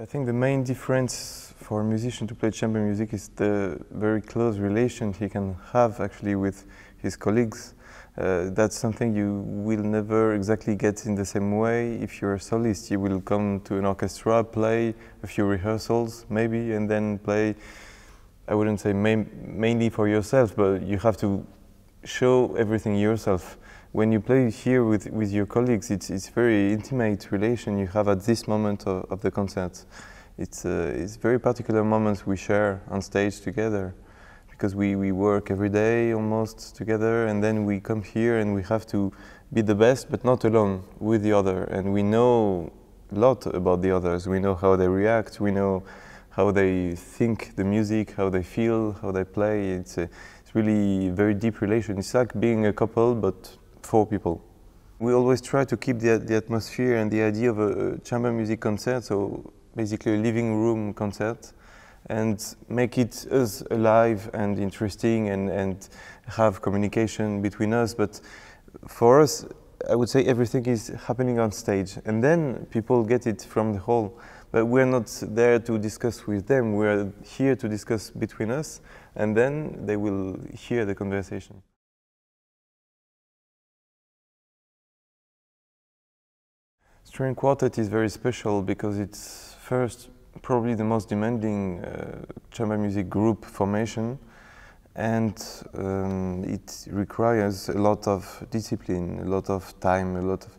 I think the main difference for a musician to play chamber music is the very close relation he can have actually with his colleagues. That's something you will never exactly get in the same way if you're a solist. You will come to an orchestra, play a few rehearsals maybe, and then play, I wouldn't say mainly for yourself, but you have to show everything yourself. When you play here with your colleagues, it's very intimate relation you have at this moment of the concert. It's very particular moments we share on stage together, because we work every day almost together, and then we come here and we have to be the best, but not alone, with the other. And we know a lot about the others. We know how they react, we know how they think the music, how they feel, how they play. It's really a very deep relation. It's like being a couple, but 4 people. We always try to keep the atmosphere and the idea of a chamber music concert, so basically a living room concert, and make it as alive and interesting and have communication between us. But for us, I would say everything is happening on stage, and then people get it from the hall. But we're not there to discuss with them, we're here to discuss between us, and then they will hear the conversation. String quartet is very special because it's first probably the most demanding chamber music group formation, and it requires a lot of discipline, a lot of time, a lot of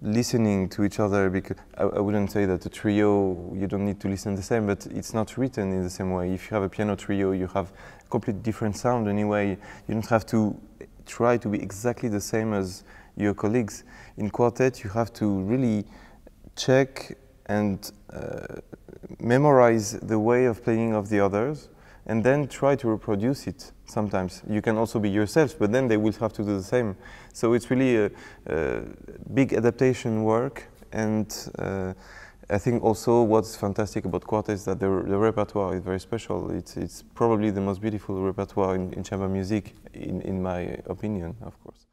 listening to each other. Because I wouldn't say that a trio you don't need to listen the same, but it's not written in the same way. If you have a piano trio, you have a completely different sound anyway. You don't have to try to be exactly the same as your colleagues. In quartet, you have to really check and memorize the way of playing of the others, and then try to reproduce it. Sometimes you can also be yourself, but then they will have to do the same. So it's really a big adaptation work, and I think also what's fantastic about quartet is that the repertoire is very special. It's probably the most beautiful repertoire in chamber music, in my opinion, of course.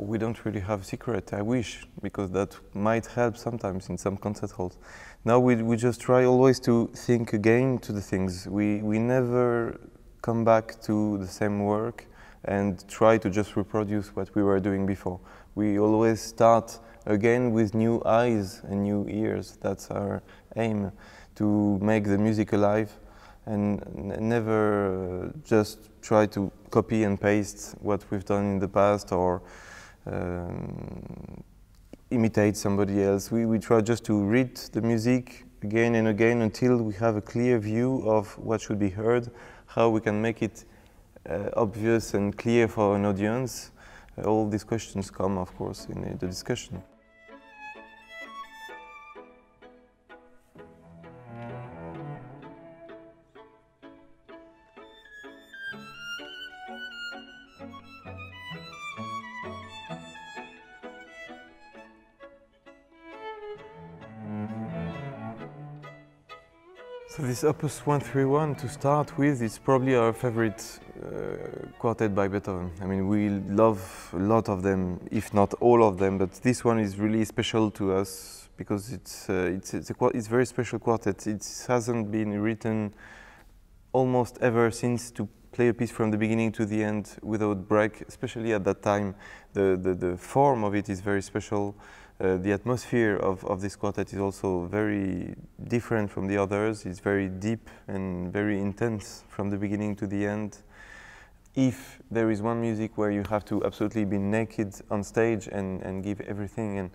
We don't really have a secret, I wish, because that might help sometimes in some concert halls. Now we just try always to think again to the things. We never come back to the same work and try to just reproduce what we were doing before. We always start again with new eyes and new ears. That's our aim, to make the music alive and never just try to copy and paste what we've done in the past, or imitate somebody else. We try just to read the music again and again until we have a clear view of what should be heard, how we can make it obvious and clear for an audience. All these questions come, of course, in the discussion. So this Opus 131, to start with, is probably our favorite quartet by Beethoven. I mean, we love a lot of them, if not all of them, but this one is really special to us because it's a very special quartet. It hasn't been written almost ever since to play a piece from the beginning to the end without break, especially at that time. The form of it is very special. The atmosphere of this quartet is also very different from the others. It's very deep and very intense from the beginning to the end. If there is one music where you have to absolutely be naked on stage and give everything and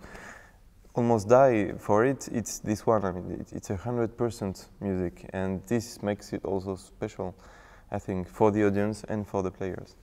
almost die for it, it's this one. I mean, it's 100% music, and this makes it also special, I think, for the audience and for the players.